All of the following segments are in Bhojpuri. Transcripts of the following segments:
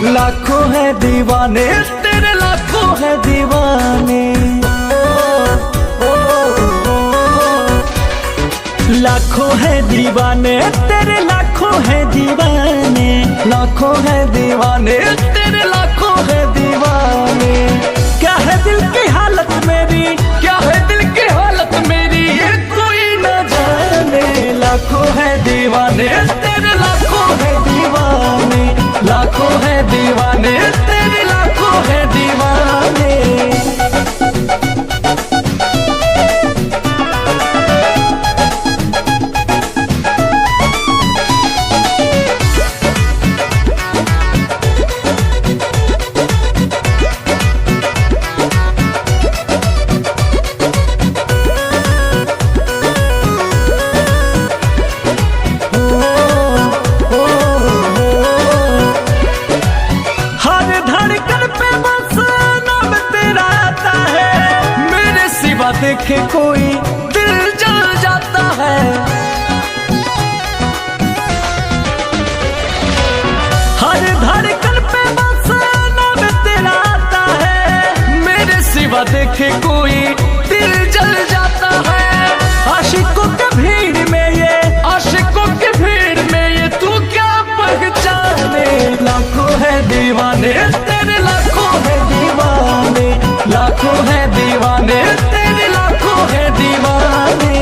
लाखों है दीवाने तेरे, लाखों है दीवाने। लाखों है दीवाने तेरे, लाखों है दीवाने। लाखों है दीवाने तेरे, लाखों है दीवाने। क्या है दिल की हालत मेरी, क्या है दिल की हालत मेरी, ये कोई न जाने। लाखों है दीवाने तेरे, लाखों है दीवाने। लाखों है दीवाने तेरे, लाखों है दीवाने। देखे कोई दिल जल जाता है। हर धड़कन पे बस नाम तेरा आता है। मेरे सिवा देखे कोई दिल जल जाता है। आशिकों के भीड़ में ये, आशिकों के भीड़ में ये तू क्या पहचाने। लाखों है दीवाने तेरे, लाखों है दीवाने। लाखों है दीवाने तेरे, लाखों है दीवाने।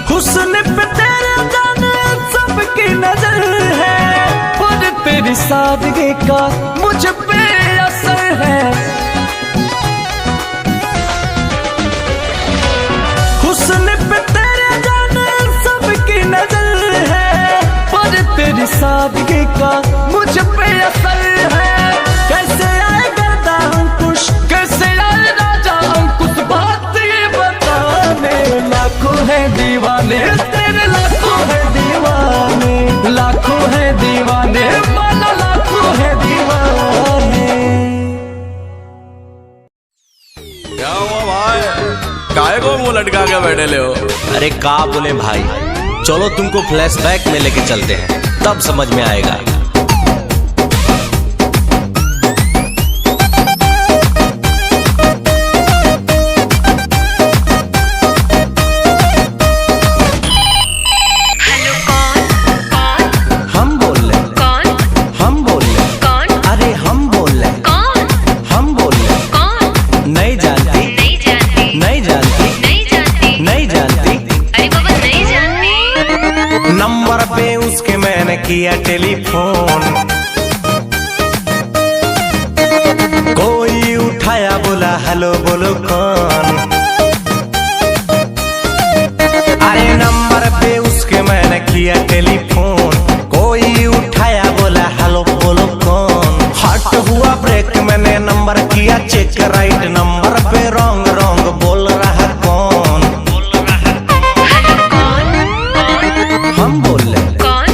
हुस्न पे तेरे जाने सबकी नजर है, और तेरी सादगी का मुझ पे असर है। हुस्न पे तेरे जाने सबकी नजर है, पर तेरी सादगी का मुझ पे असर है। कैसे आए गर्दा अंकुश, कैसे आए राजा अंकुश, बात ये बताने। लाखों है दीवाने तेरे, लाखों है दीवाने। लाखों है दीवाने माना, लाखों है दीवाने। क्या हुआ भाई, काहे को मुंह लटका के बैठे ले हो? अरे का बोले भाई, चलो तुमको फ्लैशबैक में लेके चलते हैं, तब समझ में आएगा। नंबर पे उसके मैंने किया टेलीफोन, कोई उठाया बोला हेलो बोलो कौन। अरे नंबर पे उसके मैंने किया टेलीफोन, कोई उठाया बोला हेलो बोलो कौन। हट हुआ ब्रेक, मैंने नंबर किया चेक, राइट नंबर पे रॉन्ग रॉन्ग बोल रहा कौन। हम बोल रहे कौन,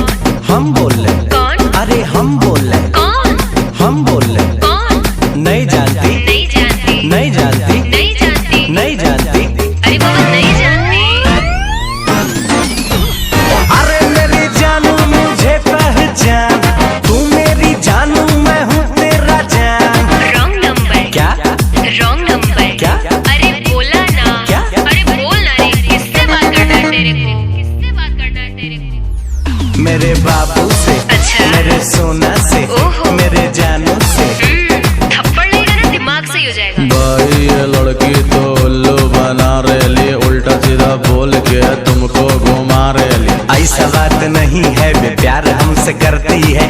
हम बोल रहे कौन, अरे हम बोल रहे कौन, हम बोल रहे कौन। नहीं जानती, नहीं जानती, नहीं जानती, नहीं जानती, नहीं जानती, अरे बाबा नहीं जानती। अरे मेरी जानू मुझे पहचान, तू मेरी जानू मैं हूँ तेरा जान। रॉन्ग नंबर क्या, रॉन्ग नंबर क्या, अरे बोला ना क्या, अरे बोल ना रे, किससे बात करना है तेरे को, किससे बात करना है तेरे को। मेरे बाबू से, अच्छा, मेरे सोना से, मेरे जानू से। थप्पड़ लेगा ना दिमाग सही हो जाएगा। भाई ये लड़की तो उल्लू बना रही, उल्टा सीधा बोल के तुमको घुमा रही। ऐसा बात नहीं है, वे प्यार हमसे करती है,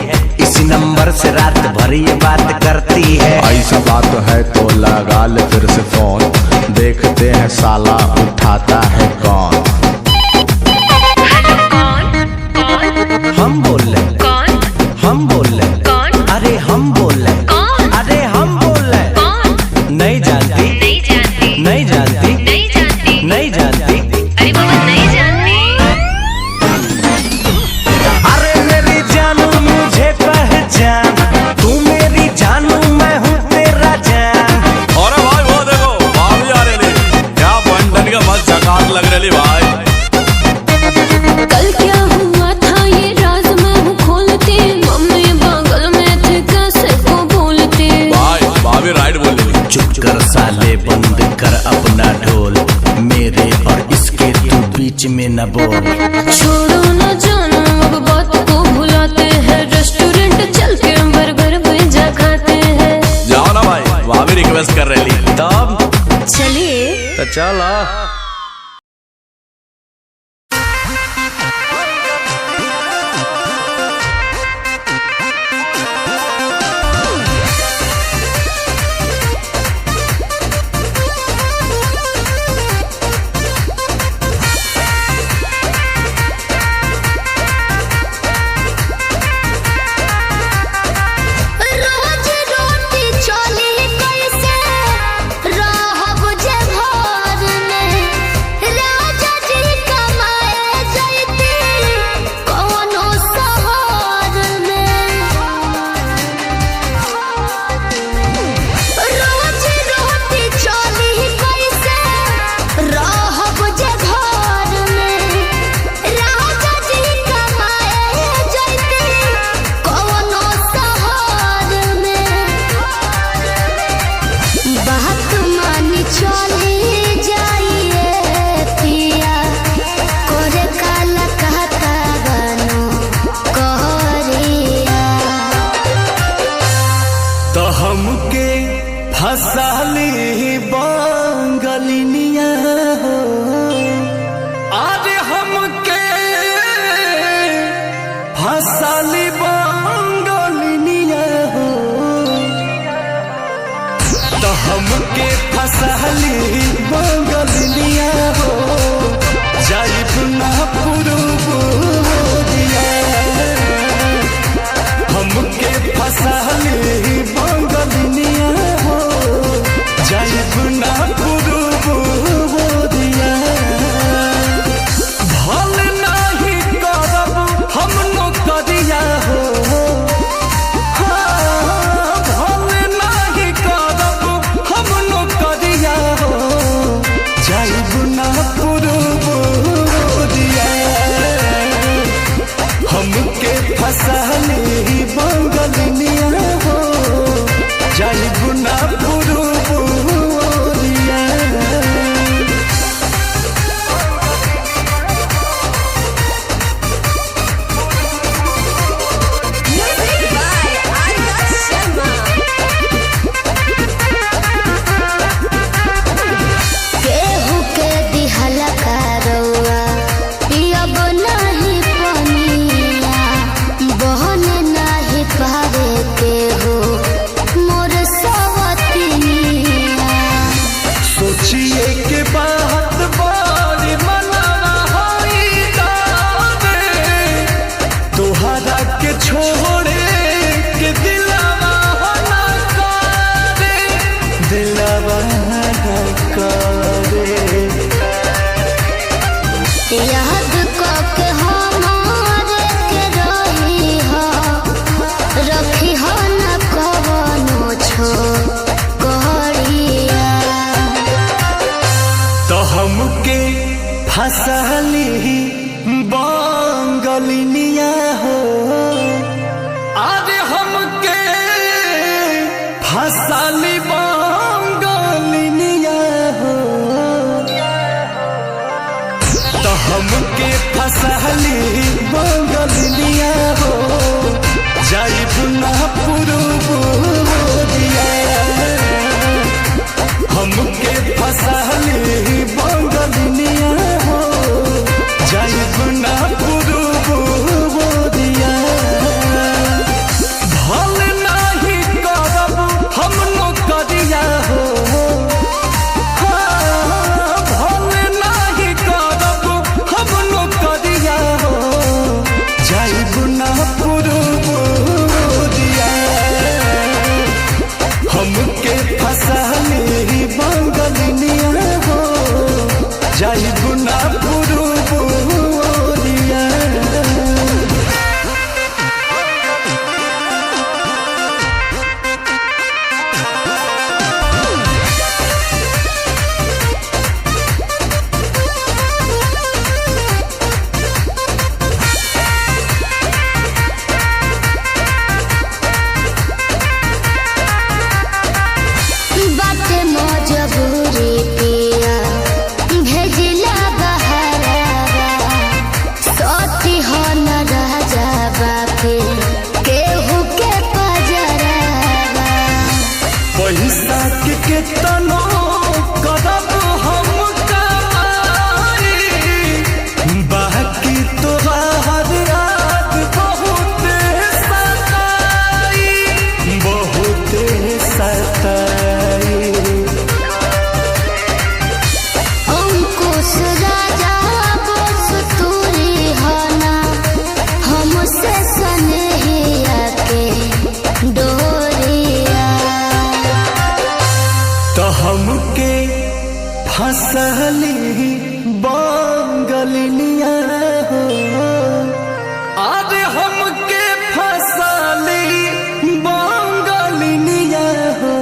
किसी नंबर से रात भर ये बात करती है। ऐसा बात है तो लगा ले फिर से फोन, देखते हैं साला उठाता है कौन। हेलो कौन? हम बोल रहे कौन? हम बोल रहे कौन? अरे हम बोल रहे कौन? अरे हम बोल रहे कौन? नहीं जानती नहीं जानती। नहीं जानती नहीं जानती। नहीं जानती। अरे बाबा नहीं जानती। अरे मेरी जानू मुझे पहचान, तू मेरी जानू मैं हूँ तेरा जान। अरे भाई वो देखो भाभी आ रही, क्या बंटन का मस्त झकास लग रही भाई। कल क्या हुआ था ये राज मैं हूँ खोलती, मम्मी बगल में थे कैसे को भूलती। भाई भाभी राइट बोल रही। चुप कर साले, बंद कर अपना ढोल, मेरे और इसके तू बीच में न बोल। छोड़ो न जानो अब बात को भुलाते हैं, रेस्टोरेंट चल के बर्गर पिज्जा खाते हैं। जाओ ना भाई, भाभी रिक्वेस्ट कर रही। तब चलिए तो चला। रोज रोटी चली कैसे रहब जे घर में, राजा जी कमाए जैती कौनो शहर में। रोज रोटी चली कैसे रहब जे घर में, राजा जी कमाए जैती कौनो शहर में। बात मानी चली जाइए पिया, करे काला कहता बनो कहरिया। तो हमके फसाली बंगलिनिया हो, अरे हमके फसाली बंगलिनिया हो। तो हमके फसाली बंगलिनिया हो, जाइब ना पुरुबोरिया। हमके फसाली बंगलिनिया हो, जाइब ना पुरुबोरिया। भल नाही करब हम नौकरिया हो, हाँ, भल नाही करब हम नौकरिया हो, जाइब ना पुरुबोरिया। हमके फसाली बंगलिनिया हो, जाइब ना पुरुबोरिया। केहू के दिहला करौआ पियब नाही पनिया, बहन नाही पावे केहू मोर सवतिनिया। सोचिए के बात बारी मनाना होई दावे, तोहरा के छोड़े के दिलावा हो ना करे, दिलावा ना करे। याद कके हमारे के रही हो, रखी हो न कवनो छोकरिया। तो हमके फसाली बंगलिनिया हो, अरे हमके फसाली बंगलिनिया हो। तो हमके फसाली बंगलिनिया हो, जाइब ना पुरुबोरिया। हमके फसाली बंगलिनिया हो, जाइब ना पुरुबोरिया। पैसा के तनो करब हम कमाई, बाकी तोहार याद बहुत सताई, बहुत सताई। अंकुश राजा बस तूरी होना, हमसे सनहिया के डोरिया। तो हमके फसली बंगलिनिया हो, अरे हमके फसली बंगलिनिया हो,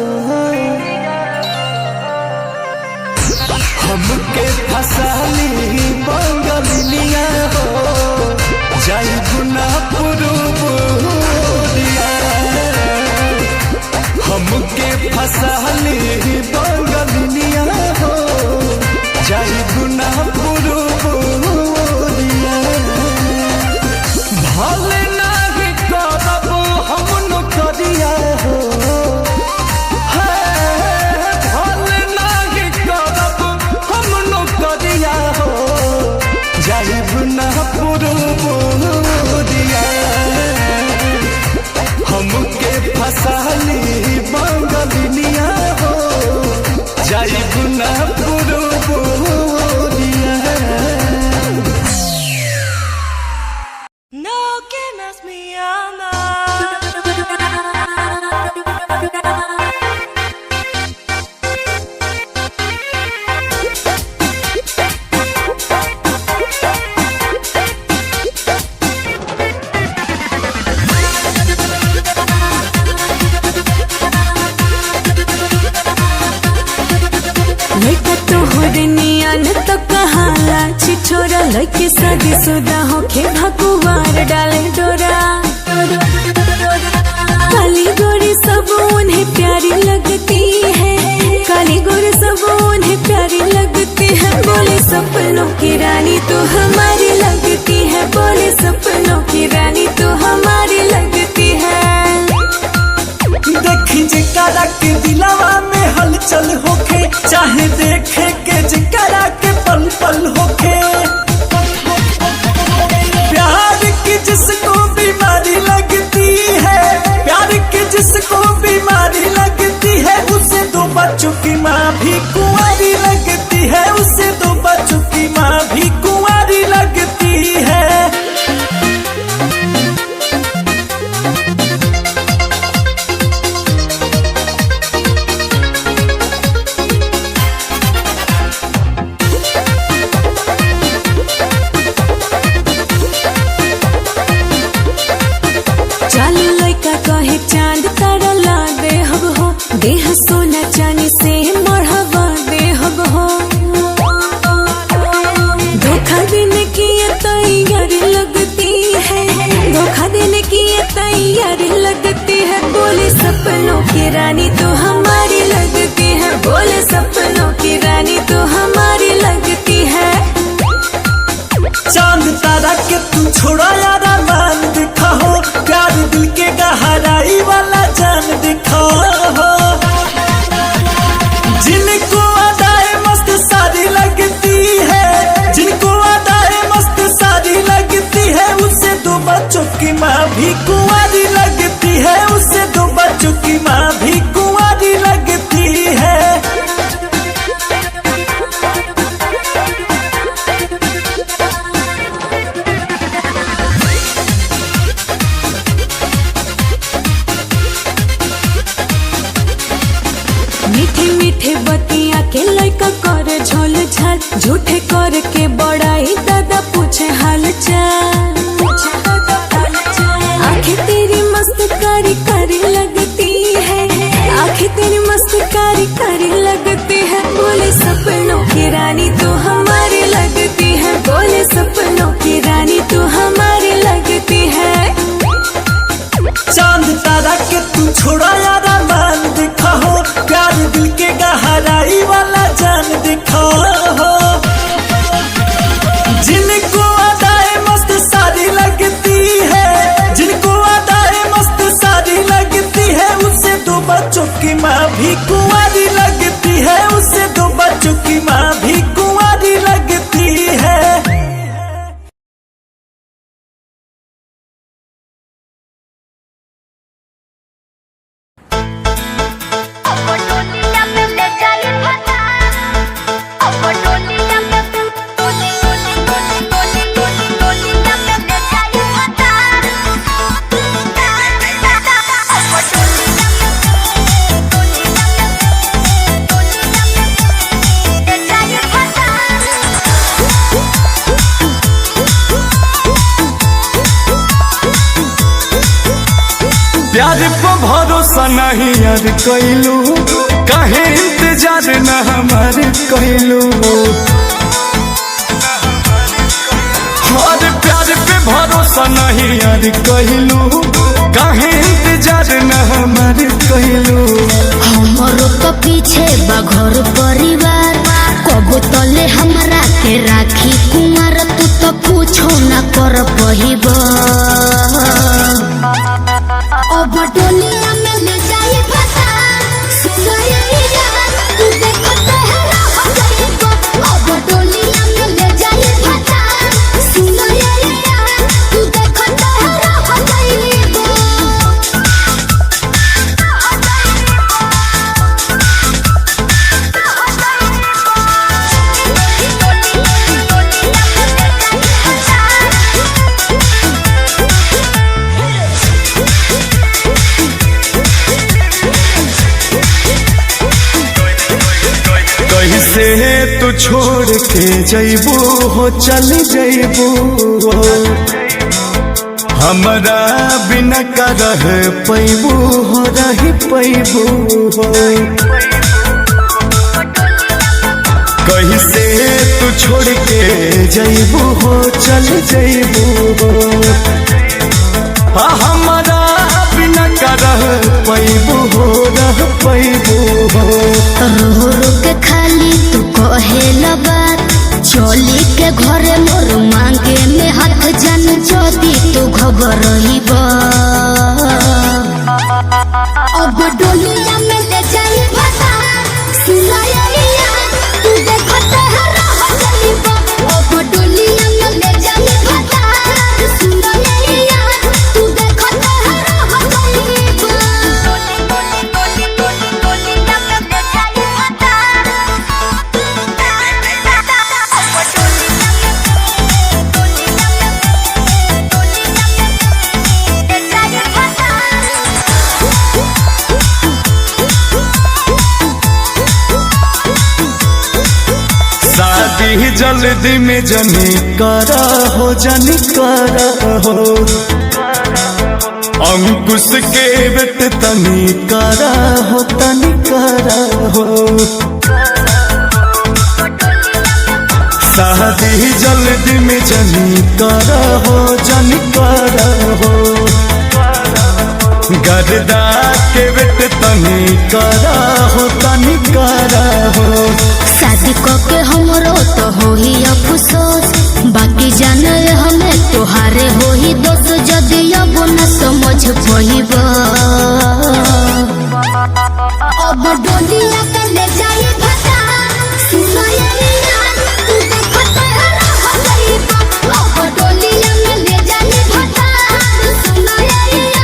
हमके फसली बंगलिनिया हो, जाई गुना पुरुबुरिया। हमके फसली बंगलिनिया हो, जाई गुना पुरुबुरिया। भले नाही करब हम नौकरिया हो, भले नाही करब हम नौकरिया हो, जाई गुना पुरुबुरिया। हमके फसली बंगलिनिया हो, जाई गुना पुरुबुरिया। No que más me ama. लइका तोहर नियन तो कहाला छिछोरा, लइके शादी शुदा होके भगवान डाले डोरा। काली गोरी सब उन्हें प्यारी लगती है, काली गोरी सब उन्हें प्यारी लगती है। बोले सपनों की रानी तो हमारी लगती है, बोले सपनों की रानी तो हमारी लगती है। देखी जिकरा के दिलवा में हलचल होखे, चाहे देखे के जिकरा के पल पल होखे। प्यार की जिसको बीमारी लगती है, प्यार की जिसको बीमारी लगती है, उसे दो बच्चों की माँ भी कुंवारी लगती है, उसे दो बच्चों की माँ भी कुंवारी लगती है। चालू लइका कहे चांद तारा ला दे हब हो, देह सोना चांदी से मढ़वा दे हब हो। धोखा देने की ये तैयारी लगती है, धोखा देने की ये तैयारी लगती है। बोले सपनों की रानी तो हमारी लगती है, बोले सपनों की रानी तो हमारी लगती है। चांद तारा के तू छोड़ा यारा मान दिखा हो, प्यार दिल के गहराई वाला जान दिखा हो। जिनको अदाए मस्त सारी लगती है, जिनको अदाए मस्त सारी लगती है, उससे दो बच्चों की माँ भी कुंवारी लगती है, उससे दो बच्चों की माँ भी कुंवारी लगती है। मीठे मीठे बतिया के लइका करे झोल झाल, झूठे कर के बड़ाई दादा पूछे हाल चाल। आंखें तेरी मस्त कारी कारी लगती है, आंखें तेरी मस्त कारी कारी लगती है। बोले सपनों की रानी तो हमारी लगती है, बोले सपनों की रानी तो हमारी लगती है। चांद तारा के तू छोड़ा यारा मान दिखा हो, प्यार दिल के गहराई वाला जान दिखा हो। जिनको अदाए मस्त सारी लगती है, जिनको अदाए मस्त सारी लगती है, उससे दो बच्चों की माँ भी नहीं याद कैलू, काहे इंतजार न हमार कैलू। हमारे प्यार पे भरोसा नहीं याद कैलू, काहे इंतजार न हमार कैलू। हमरो तो पीछे बा घर परिवार, कबो तले हमरा के राखी कुमार। तू तो कुछो न कर पहिब, अब डोलिया में ले जाए फसा सुनैया। तू देखो तेरा हो जाएगा, अब डोलिया में ले जाए फसा सुनैया। तू देखो तेरा हो जाएगा। कैसे तू छोड़ के जैबू हो, चल जैबू हो। हमरा बिना का रह पैबू हो, रह पैबू हो। कैसे तू छोड़ के जैबू हो, चल जैबू हो। हमरा बिना का रह पैबू हो, रह पैबू हो। रो रो के खाली तू कहेला बात, चली के घरे मोर मांगे में हाथ जन जदी तू घबरइब। अब डोलिया में ले जाई फसा सुनैया। तू देखो तेरा हो जाइब, अब डोलिया में ले जाई फसा सुनैया। तू देखो तेरा हो जाइब। शादी जल्दी में जनी करा हो, जनी करा हो। अंकुश के बेट तनी करा हो, तनी करा हो। शादी जल्दी में जनी करा हो, जनी करा हो। गर्दा के बेट तनी करा हो, तनी करा हो। शादी के हमरो तो हो ही अफसोस, बाकी जाने हमें तोहारे हो ही दोस्त। जदि अब न समझ पहिब, अब डोलिया के ले जाए फसा सुनैया। तू देखो तेरा हो जाइब, अब डोलिया में ले जाए फसा सुनैया।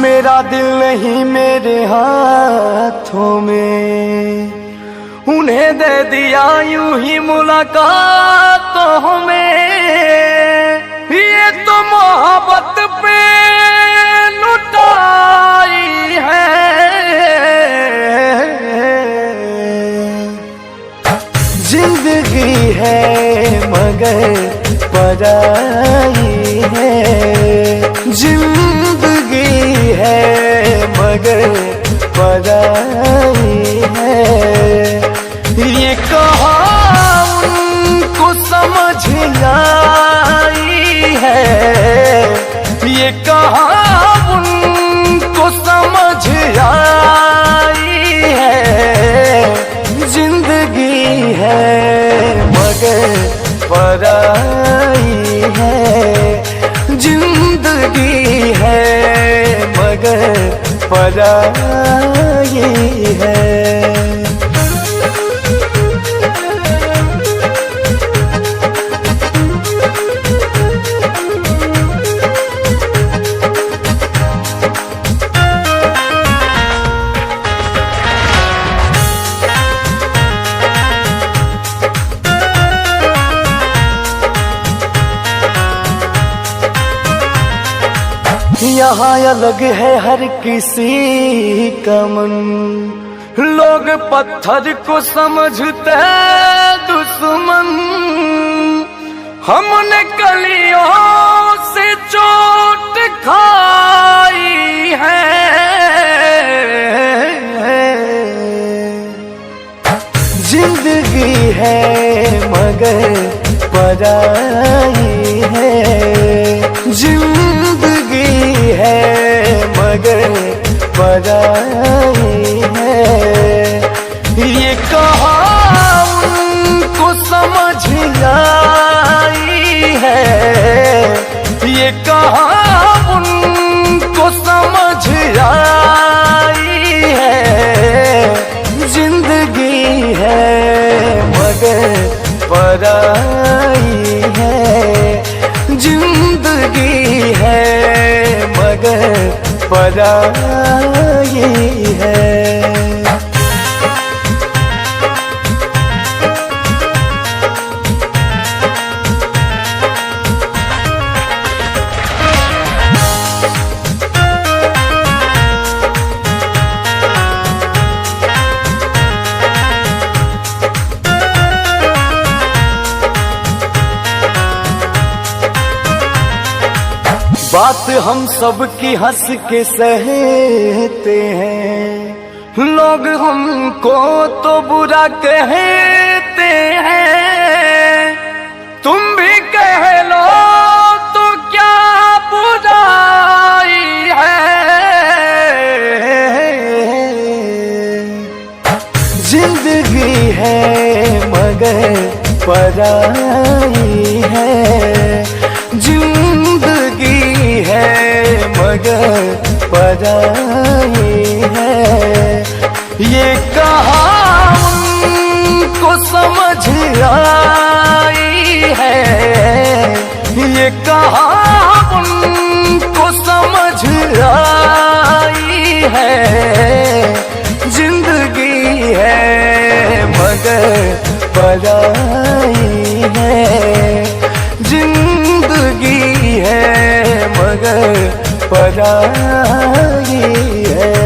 मेरा दिल नहीं मेरे हाथों में, उन्हें दे दिया यूं ही मुलाकातों में। ये तो मोहब्बत पे लुटाई है, जिंदगी है मगर पराई है। जिंदगी है मगर पराई है। ये कहा उनको समझ आई है, ये कहा उनको समझ आई है। जिंदगी है मगर पराई है। जिंदगी है मगर पराई है। यहाँ अलग है हर किसी का मन, लोग पत्थर को समझते दुश्मन, हमने कलियों से चोट खाई है। जिंदगी है मगर पराई है, जिंदगी है मगर पराई है। ये कहा उनको समझ आई है, ये कहा उनको समझ आई है। जिंदगी है मगर पराई है, जिंदगी है मगर पराई है। बात हम सब की हंस के सहते हैं, लोग हमको तो बुरा कहते हैं। तुम भी कह लो तो क्या बुराई है। जिंदगी है मगर पराई है, जिंदगी है मगर पराई है। ये कहा उनको समझ आई है, ये कहा उनको समझ आई है। जिंदगी है मगर पराई है, जिंदगी है मगर पराई है।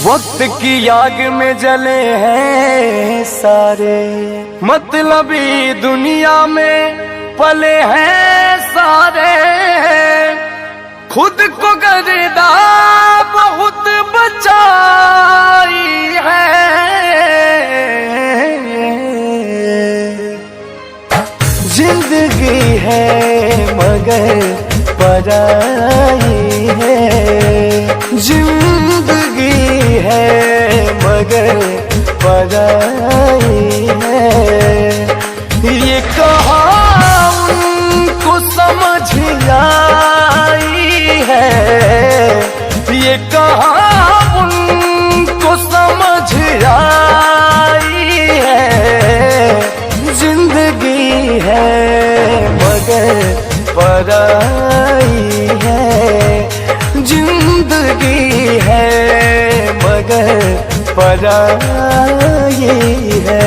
वक्त की आग में जले हैं सारे, मतलबी दुनिया में पले हैं सारे। खुद को गर्दा बहुत बचाई है। जिंदगी है मगर पराई है, जिंदगी है मगर पराई है। ये कहा उनको समझ आई है, ये कहा उनको समझ आई है। जिंदगी है मगर पराई है, जिंदगी है मगर पराई है।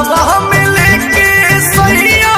वहाँ मिले के सैया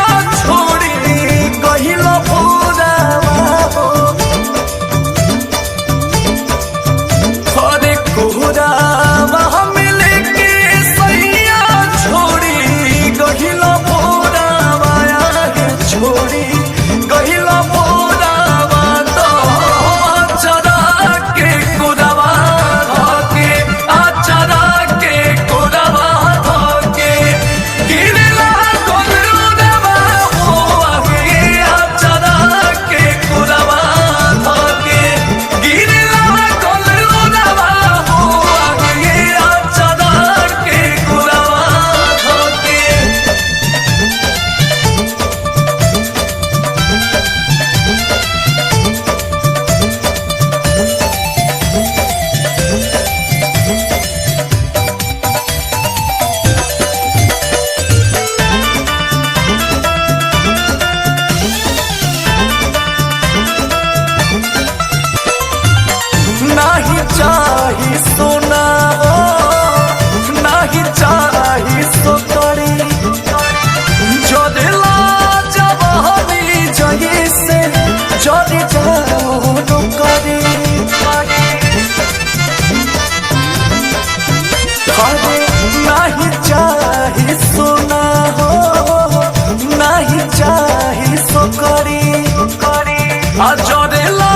जरेला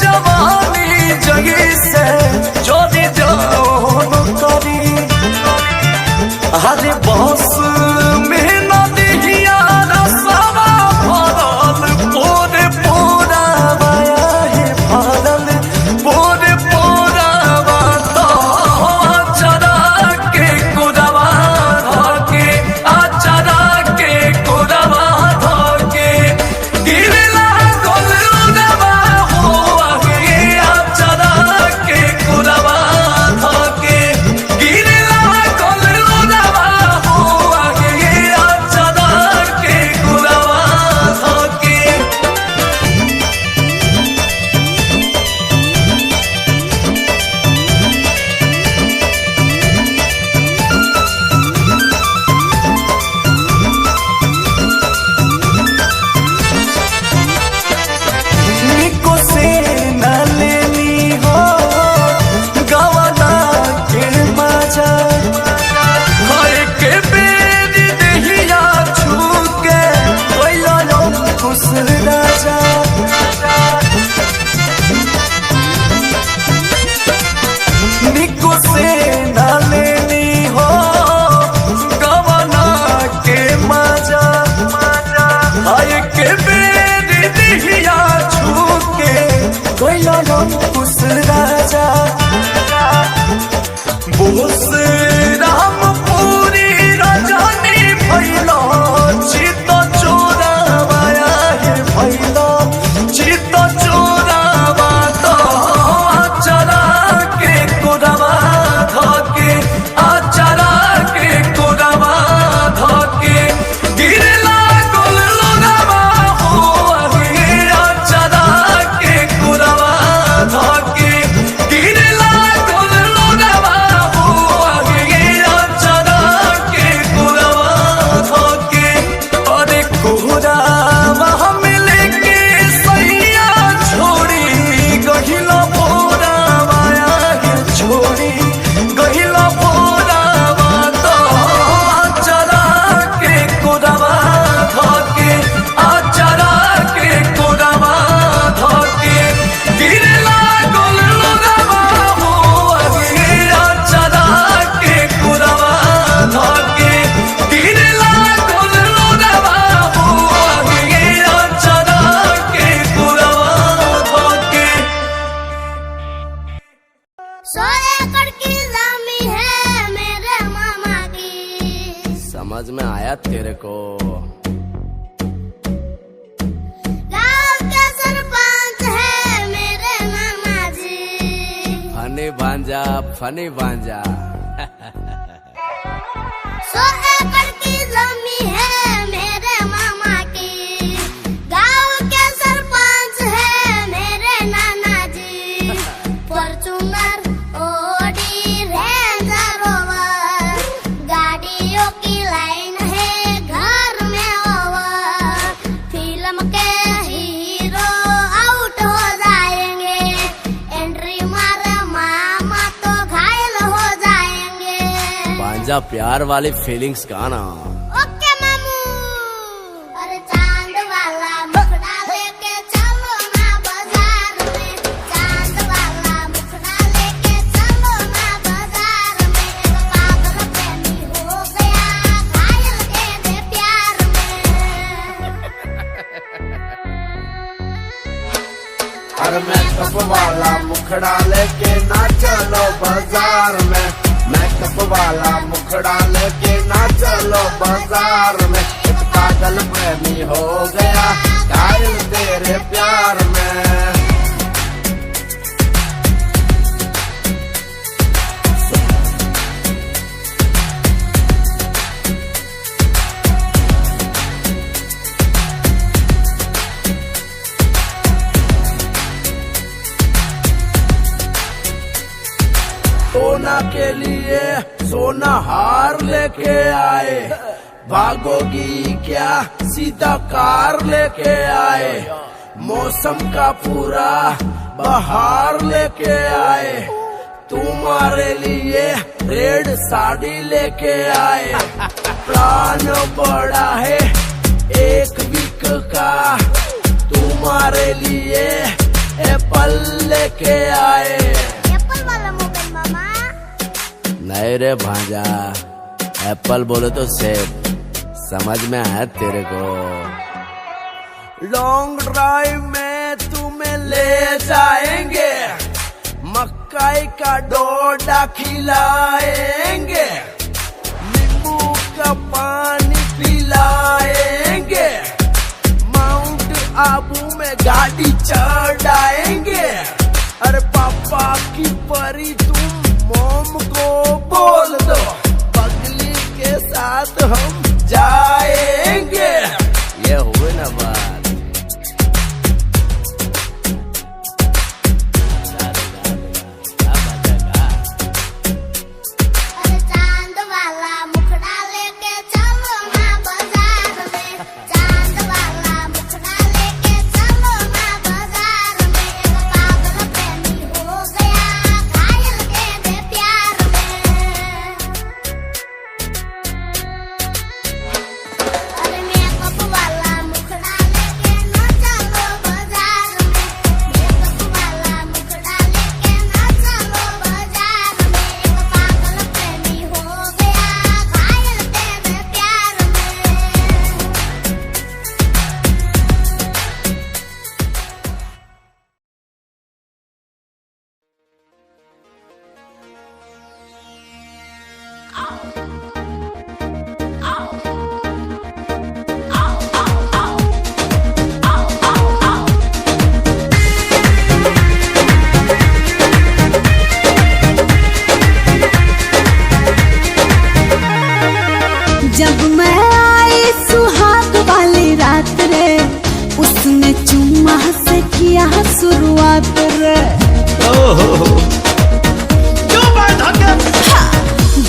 जवानी जगी से जोदी जान करी अरे बस में नदिया रसवा भरल पोरे पोरा बाया है भरल पोरे पोरा बाता चरा के कुदवा धके चरा के कुदवा धके गिरला गोलुदवा हो आगे चरा के कुदवा धके गिरला गोलुदवा हो आगे चरा के कुदवा धके निको से न लेनी हो गवाना के मजा हर के बेद दहिया छूके कोइला लो खुश राजा निको से न लेनी हो गवाना के मजा हाय के बेद दहिया छूके कोइला लो खुश राजा बोस राम पूरी रजनी भैलो चित चोरावाया है भैलो चित चोरावा तो चरा के कोरवा धके चरा के कोरवा धके गिरला गोलुदवा हो आगे चरा के कोरवा धके गिरला गोलुदवा हो आगे चरा के कोरवा धके अरे कोहरावा मिले के सैया छोड़ी गहिला भोरावा आगे छोड़ी गहिला भोरावा तो चरा के कोरवा धके चरा के कोरवा धके गिरला गोलुदवा हो आगे चरा के कोरवा धके गिरला गोलुदवा हो आगे चरा के कोरवा धके 100 एकड़ की जमी है मेरे मामा की समझ में आया तेरे को? गाँव के सरपंच है मेरे मामा जी फनी भांजा 100 एकड़ की जमी है मेरे मामा की गाँव के सरपंच है मेरे नाना जी फॉर्च्यूनर ऑडी रेंजर रोवर गाड़ियों की लाइन है घर में ओवर फिल्म के हीरो आउट हो जाएंगे एंट्री मारे मामा तो घायल हो जाएंगे भांजा प्यार वाली फीलिंग्स गाना। ओके मामू अरे चांद वाला मुखड़ा लेके चलो ना बाजार में चांद वाला मुखड़ा लेके चलो ना बाजार में एक पागल प्रेमी हो गया घायल तेरे प्यार में अरे मेकअप वाला मुखड़ा लेके ना चलो बाजार में मेकअप वाला मुखड़ा लेके ना चलो बाजार में एक पागल प्रेमी हो गया घायल तेरे प्यार में सोना के लिए सोना हार लेके आए, भागोगी क्या सीधा कार लेके आए, मौसम का पूरा बहार लेके आए, तुम्हारे लिए रेड साड़ी लेके आए, प्लान बड़ा है एक वीक का, तुम्हारे लिए लेके आए। एप्पल वाला मोबाइल मामा। नहीं रे भांजा, एप्पल बोले तो सेब, समझ में आया तेरे को। लॉन्ग ड्राइव में तुम्हें ले जाएंगे, मक्काई का डोडा खिलाएंगे, नींबू का पानी पिलाएंगे, माउंट आबू में गाड़ी चढ़ाएंगे। अरे पापा की परी तुम मोम को बोल दो, पगली के साथ हम जाएंगे। ये हुए ना बात। अरे चांद वाला मुखड़ा लेके चलो ना बाजार में, चांद वाला मुखड़ा लेके चलो ना बाजार में। एक पागल प्रेमी हो गया घायल तेरे प्यार में। अरे मेकअप वाला मुखड़ा लेके ना चलो बाजार में, मेकअप वाला मुखड़ा लेके ना चलो बाजार में। एक पागल प्रेमी हो गया घायल तेरे प्यार में। जब मैं आई सुहाग वाली रात रे, उसने चुम्मा से किया शुरुआत रे।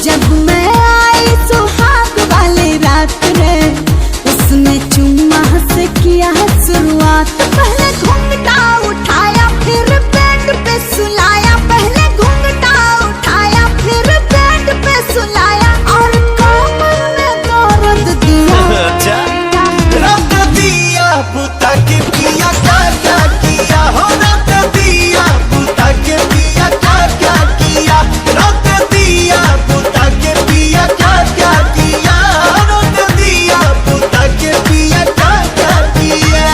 जब मैं आई सुहाग वाली रात रे, उसने चुम्मा से किया शुरुआत। पहले घूंघटा उठाया फिर बेड पे सुलाया, पहले घूंघटा उठाया फिर बेड पे सुलाया, और कमर में दर्द दिया। रख दिया बुता के पिया क्या क्या किया, हो रख दिया बुता के पिया क्या क्या किया, रख दिया बुता के पिया क्या क्या किया, रख दिया बुता के पिया क्या क्या किया।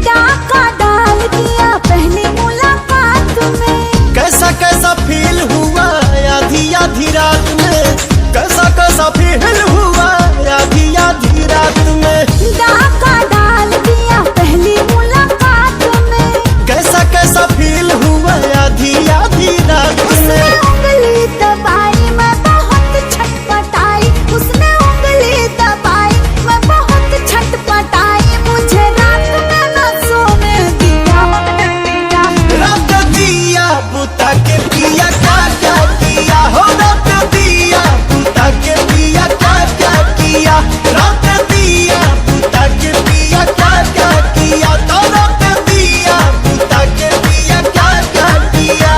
डाका डाल दिया पहली मुलाकात में, कैसा कैसा फील हुआ आधी आधी रात में, कैसा कैसा फील हुआ आधी आधी रात में, डाका डाल दिया पहली मुलाकात में। कैसा कैसा फील हुआ आधी आधी रात उसने में। उंगली दबाई मैं बहुत छटपटाई, उसने उंगली दबाई मैं बहुत छटपटाई, मुझे रात में न सोने दिया। रख दिया बुता के पिया क्या क्या किया, हो रख दिया बुता के पिया क्या क्या किया, रख दिया बुता के पिया क्या क्या किया, तो रख दिया बुता के पिया क्या क्या किया।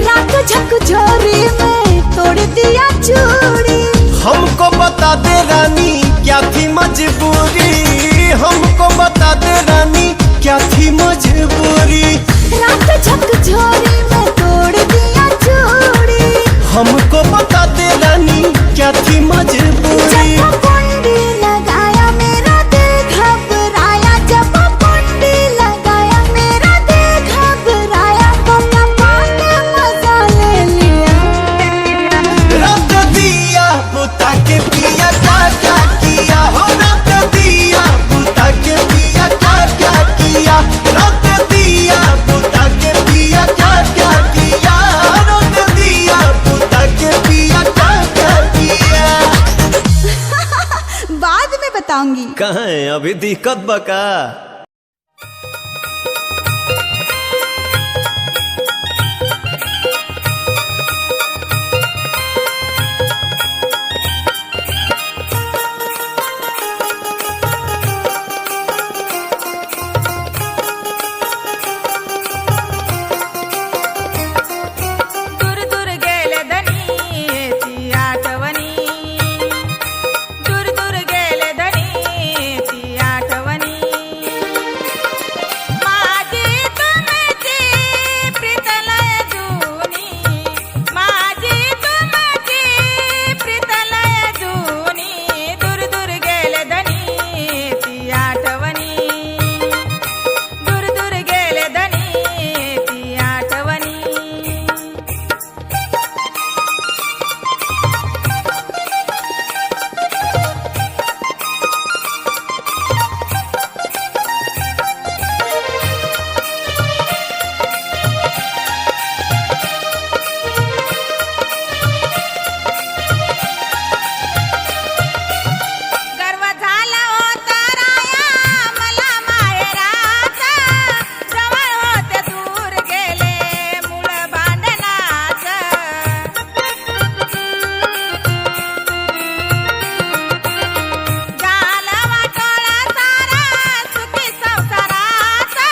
रात झकझोरी में तोड़ दिया चूड़ी, हमको बता दे रानी क्या थी मजबूरी, हमको बता दे रानी क्या थी मजबूरी, रात झकझोरी में तोड़ दिया चूड़ी। हमको बता दे रानी क्या थी मजबूरी। जब कुंडी लगाया मेरा दिल घबराया, जब कुंडी लगाया मेरा दिल घबराया, तो पापा ने मजा ले लिया। रख दिया बुता के पिया क्या क्या किया, हो रख दिया बुता के पिया क्या क्या किया, रख दिया बुता कहाँ है अभी दिक्कत बका? दूर दूर गेले धनी ती आठवणी, दूर दूर गेले धनी ती आठवणी. माझी तुमची प्रीतलय जुनी, माझी तुमची प्रीतलय जुनी. दूर दूर गेले धनी ती आठवणी, दूर दूर गेले धनी ती आठवणी. गर्व झाला होता राया मला माहेराचा, जवळ होते दूर गेले मूळ भांडणाचं. झालं वाटोळा सारा सुखी संसाराचा,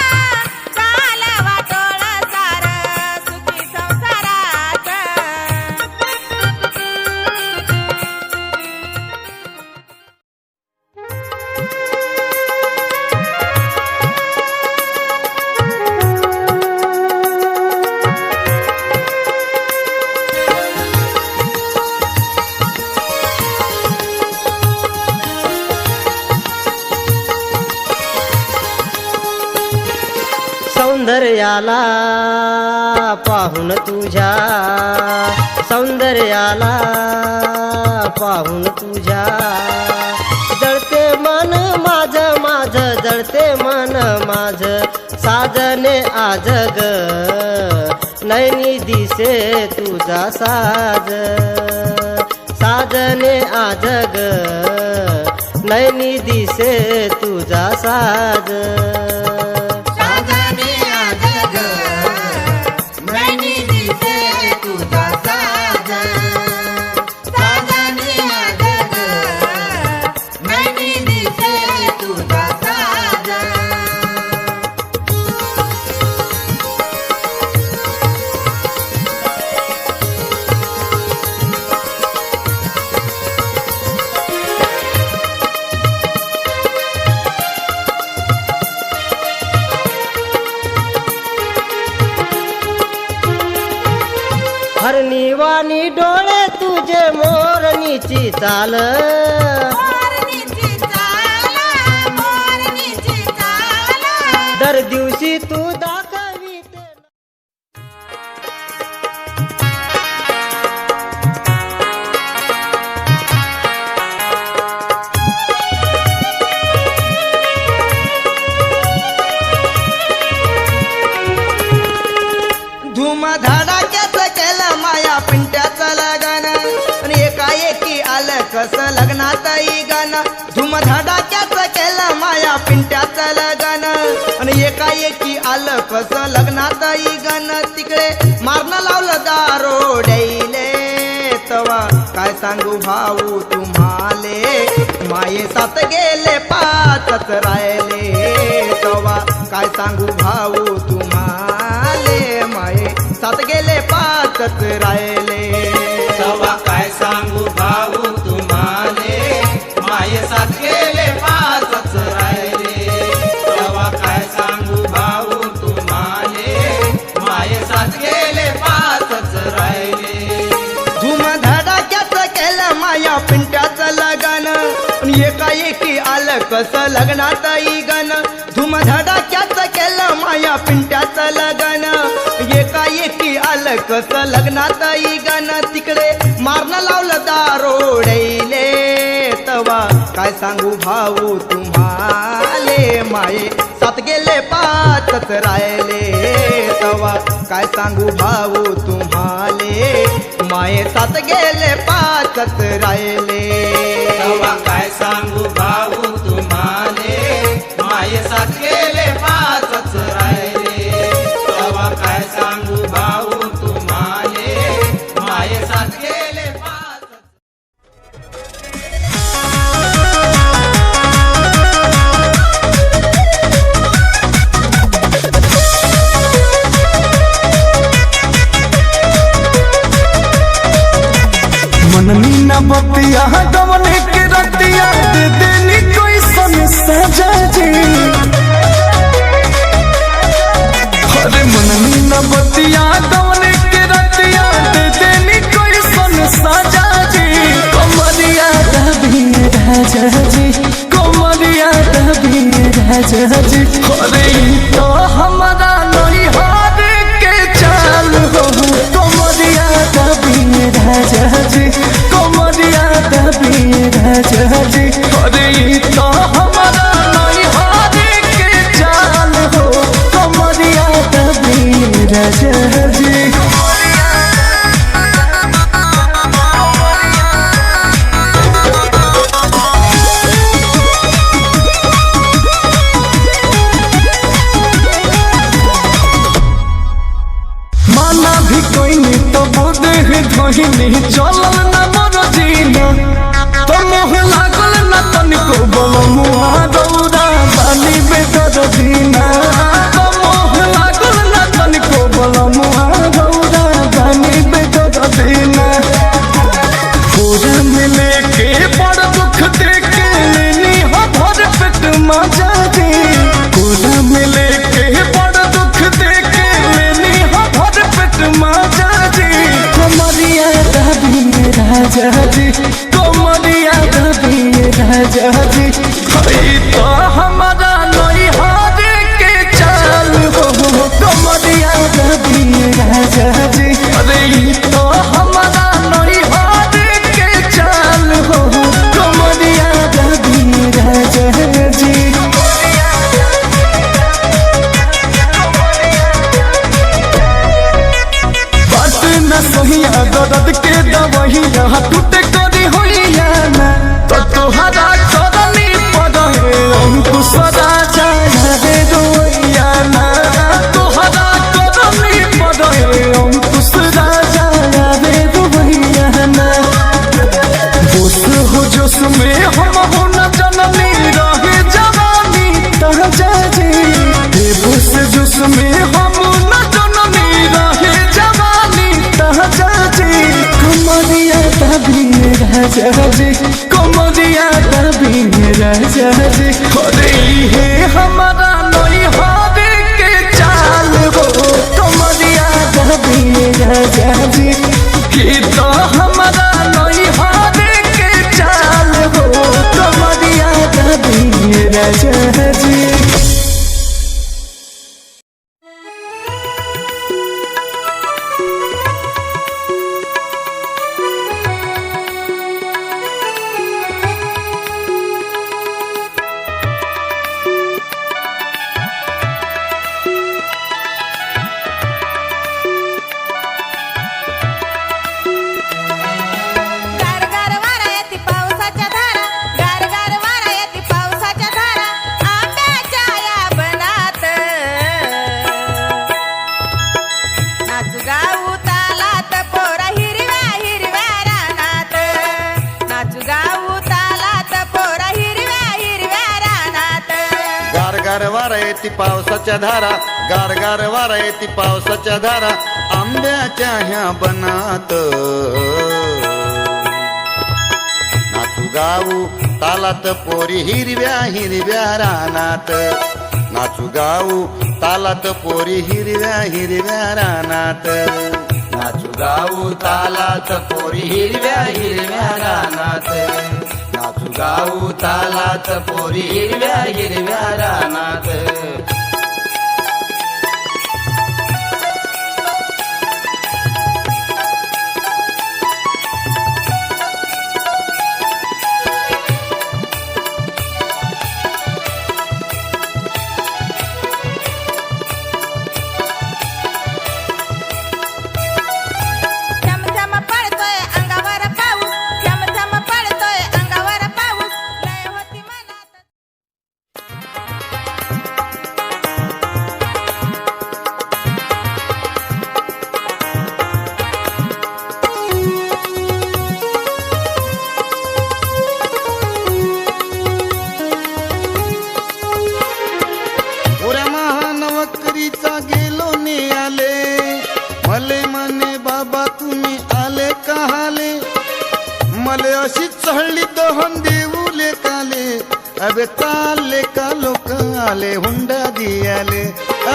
झालं वाटोळा सारा सुखी संसाराचं. सौंदर्याला पाहून तुझ्या, सौंदर्याला पाहून तुझ्या, जळते मन माझ माझ, जळते मन माझ. साजने आज ग नैनी दिसे तुझा साज, साजने आज ग नैनी दिसे तुझा साज. हरणीवाणी डोळे तुझे मोरणीची चाल, मोरणीची चाल, मोरणीची चाल. दर दिवशी तू दाखविते. धूमधडाक्याचं केलं माया पिंट्याचं लगन, आणि एकाएकी आलं कसं लग्नातही गाणं. धूमधडाक्याचं केलं माया पिंट्याचं लगन, आणि एकाएकी आलं कसं लग्नातही गाणं. तिकडे मारणं लावलं दारोड्याईले, तवा काय सांगू भाऊ तुम्हाले. माये सात गेले पाचच राहिले, तवा काय सांगू भाऊ तुम्हाले. माये सात गेले पाचच राहिले, तवा काय सांगू भाऊ तुम्हाले. माये सात गेले पाचच राहिले, तवा काय सांगू भाऊ तुम्हाले. माये सात गेले पाचच राहिले. धूमधडाक्याचं केलं माया पिंट्याचं लगन, आणि एकाएकी आलं कसं लग्नातही गाणं. धूमधडाक्याचं केलं माया पिंट्याचं लगन, एकाएकी आलं कसं लग्नातही गाणं. तिकडे मारणं लावलं दारोड्याईले, तवा काय सांगू भाऊ तुम्हाले. माये सात गेले पाचच राहिले, तवा काय सांगू भाऊ तुम्हाले. माये सात गेले पाचच राहिले, तवा काय सांगू भाऊ तुम्हाले. माझे साथ गेले पाचच राहिले तेव्हा काय सांगू भाऊ तुम्हाले माझे साथ गेले पाच. मननी न बतिया गवने के रतिया दे देनी कोई सन सजा जी। अरे मननी न बतिया गवने के रतिया दे देनी कोई सन सजा जी। कमरिया दबी राजा जी, कमरिया दबी राजा जी। अरे तो हमारा नहीं हार के चाल हो कमरिया दबी राजा जी, कमरिया दबी राजा जी। अरे तो हमारा नहीं हार के चाल हो कमरिया दबी राजा जी। माना भी कोई नहीं तो बोदे धोहिनी चलल न मोर जीना तो मोह लागल न तनिको बोलो मुहा दौड़ा बाली बेदर दीना तो मोह लागल न तनिको बोलो मुहा दौड़ा बाली बेदर दीना। पूरा मिले के बड़ दुख देके लेनी हो भर पेट मजा दी। पूरा मिले के बड़ दुख देके लेनी हो भर पेट मजा दी। कमरिया दबी राजा जी, कमरिया दबी राजा जी। हई तो हमारा नहीं हार के चाल हो कमरिया दबी राजा जी। अरे तो हमारा नहीं हार के चाल हो कमरिया दबी राजा जी। बात न सहिया दर्द के दवहिया टूटे करी होइया ना तो तोहरा करनी पड़े अंकुश राजा रे रोइया ना। तोहरा करनी पड़े अंकुश राजा रे रोइया ना। जोश हो जोश में हम हो न जननी रहे जवानी तहजा जी। बेबस जोश में हम न जननी रहे जवानी तहजा जी। कमरिया दबी राजा जी, कमरिया दबी राजा जी। अरे हे हमारा नहीं हार के चाल हो कमरिया दबी राजा जी। कि तो हमारा नहीं हार के चाल हो कमरिया दबी राजा जी। गारगार वारा येती पावसाच्या धारा, गारगार वारा येती पावसाच्या धारा, आंब्याच्या या बनात नाचू गाऊ तालात पोरा हिरव्या हिरव्या रानात, नाचू गाऊ तालात पोरा हिरव्या हिरव्या रानात. गारगार वारा येती पावसाच्या धारा, गारगार वारा येती पावसाच्या धारा, आंब्याच्या ह्या बनात नाचू गाऊ तालात पोरी हिरव्या हिरव्या रानात. नाचू गाऊ तालात पोरी हिरव्या हिरव्या रानात. नाचू गाऊ तालात पोरी हिरव्या हिरव्या रानात. नाचू गाऊ तालात पोरी हिरव्या हिरव्या रानात. चमचम पडतोय अंगावर पाऊस, चमचम पडतोय अंगावर पाऊस, लय होती मनात. मले म्हणे बाबा तुम्ही आले कहाले मले अशी चढली दहन देऊले काले अबे ताले का लोक आले हुंडा दियाले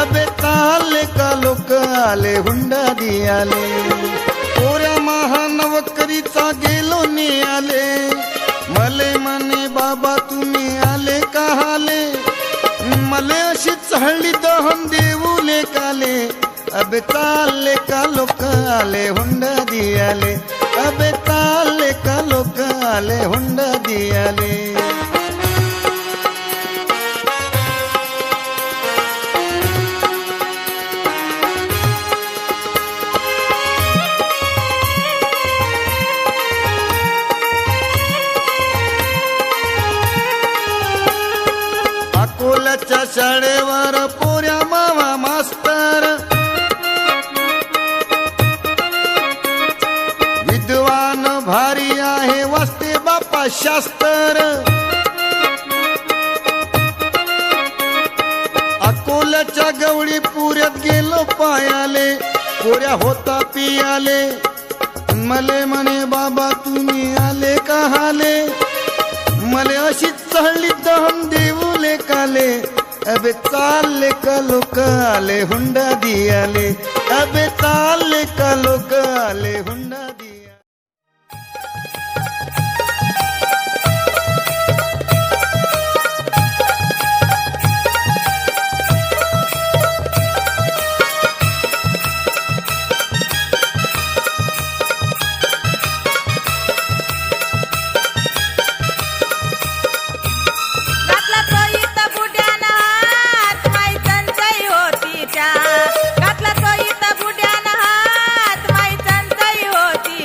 अबे ताले का लोक आले हुंडा दियाले पोऱ्या महानवकरीचा गेलो ने आले मले म्हणे बाबा तुम्ही आले कहाले मले अशी चढली दहन देऊले काले अबे ताले का लोक आले हुंडा दियाले अबे ताले का लोक आले हुंडा दियाले अकोल्याच्या शाळेवर पोऱ्या मावा मास्तर विद्वान भारी आहे वाचते बापा शास्त्र अकोल्याच्या गवळी पुऱ्यात गेलो पायाले पोऱ्या होता पियाले मले म्हणे बाबा तुम्ही आले कहाले मले अशी चढली दहन देऊले काले अबे चालले का लोक आले हुंडा दियाले अबे चालले का लोक आले हुंडा दिया घातला तो इथं बुड्यानं हात माई चंचई होती त्या घातला तो इथं बुड्यानं हात माई चंचई होती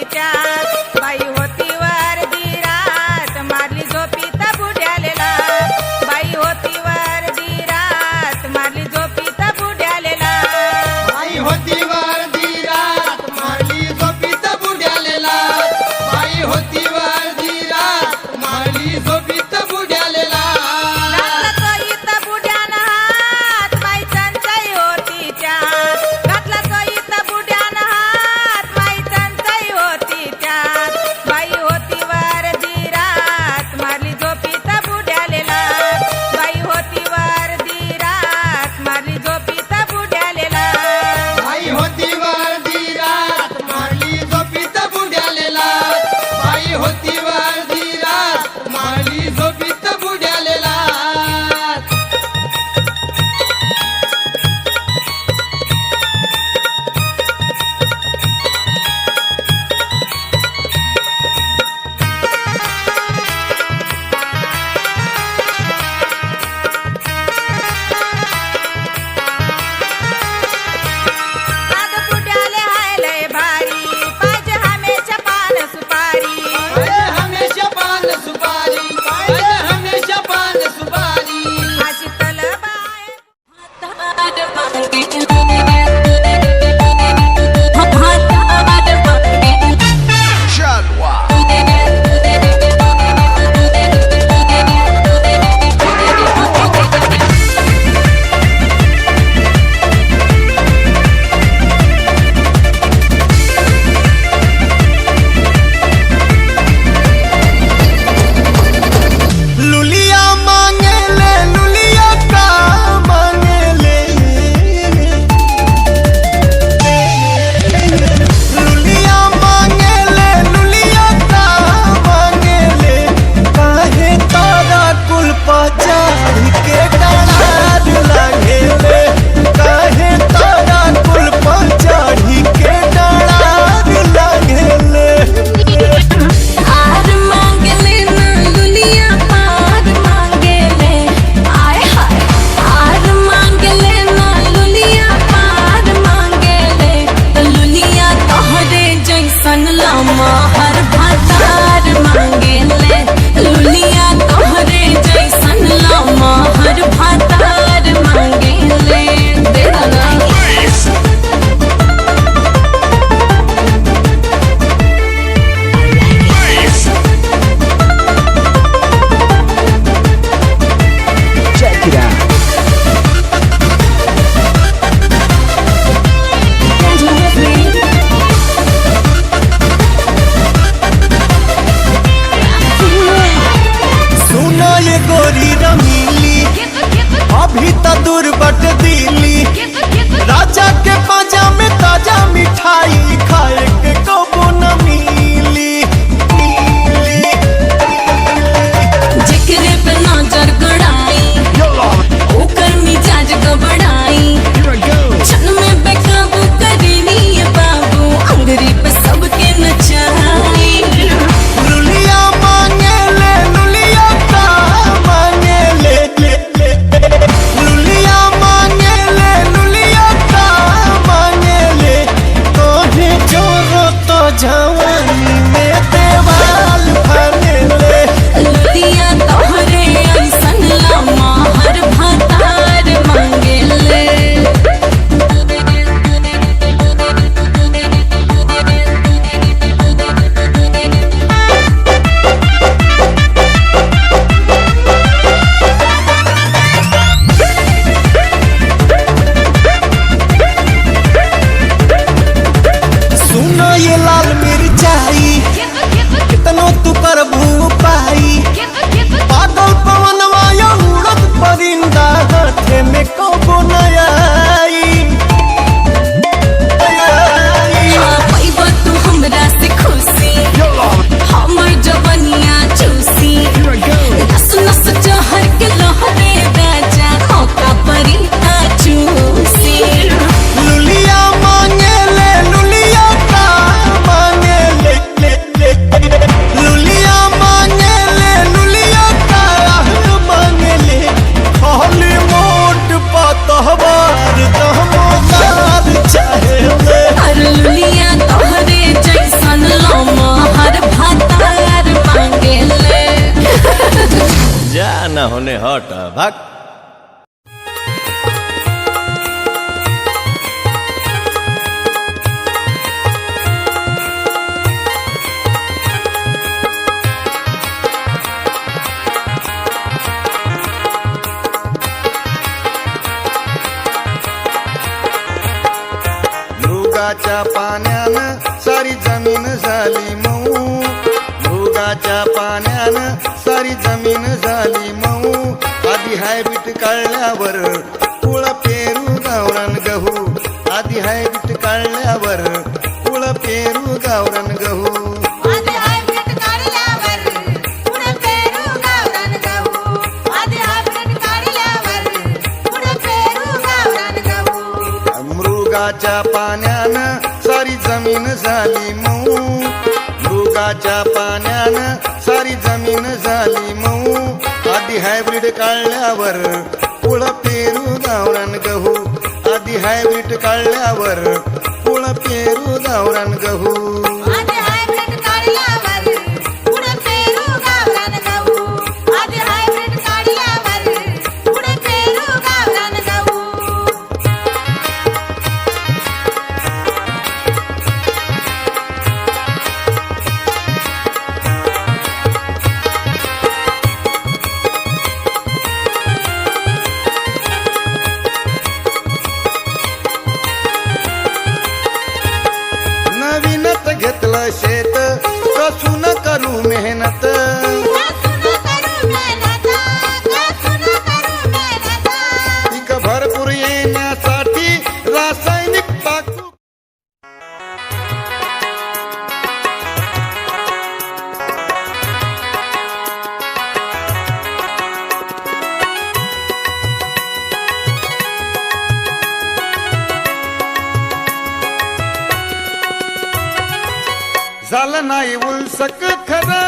हट भाग। मृगाच्या पाण्यानं सारी जमीन झाली मऊ, मृगाच्या पाण्यानं सारी जमीन झाली मऊ. आधी हायब्रीड काढल्यावर कुळ पेरू गावरान गहू, आधी हायब्रीड काढल्यावर कुळ पेरू गावरान गहू. आधी हायब्रीड काढल्यावर पुढे पेरू गावरान गहू, आधी हायब्रीड काढल्यावर पुढे पेरू गावरान गहू. मृगाच्या पाण्यानं सारी जमीन झाली मऊ, मृगाच्या पाण्यानं सारी जमीन झाली मऊ. आधी हायब्रीड काढल्यावर कुळ पेरू गावरान गहू, आधी हायब्रीड काढल्यावर कुळ पेरू गावरान गहू. आधी हायब्रीड काढल्यावर पुढे पेरू गावरान गहू, आधी हायब्रीड काढल्यावर पुढे पेरू गावरान गहू. नवीनच घेतलं शेत कसून करू मेहनत, पीक भरपूर येण्यासाठी रासायनिक टाकू. झालं नाही उलसक खरं,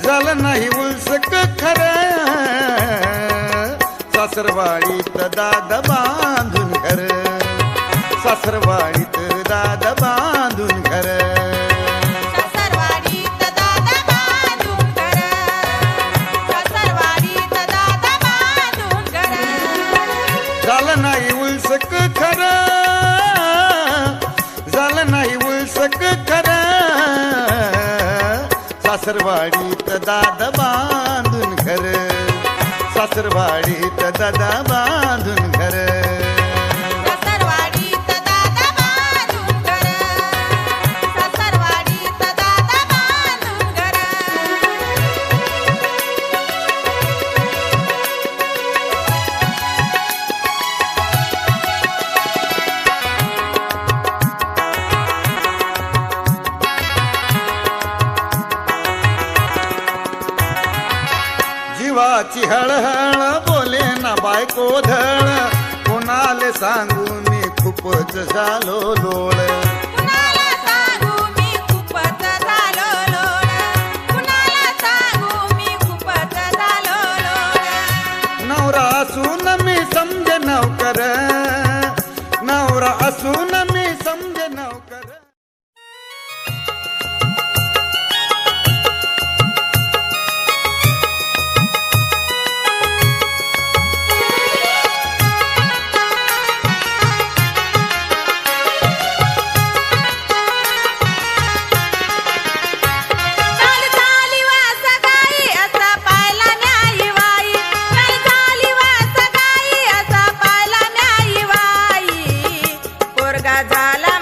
झालं नाही उलसक खरं. सासरवाडीत दाद बांधून घर, सासरवाडीत दाद बांधून घर. सासरवाडीत दादा बांधून घर, सासरवाडीत दादा बांधून घर. झालं नाही उलसक खरं, झालं नाही उलसक खरं. सासरवाडीत दाद बांधून घर, सासरवाडीत दादा बांधून घर. सासरवाडीत दादा बांधून घर, सासरवाडीत दादा बांधून घर. जीवाची हळहळ बोले ना बायको धळ, कोणाले सांगू मी खूपच झालो लोळ. कुणाला सांगू मी खूपच झालो लोळ, कुणाला सांगू मी खूपच झालो लोळ. नवरा असून मी समजे नवकर, नवरा असून मी समजे नवकर. चाल चाली वास गाई असा पायला न्यायी वाई, चाल चाली वास गाई असा पायला न्यायी वाई. पोरगा झाला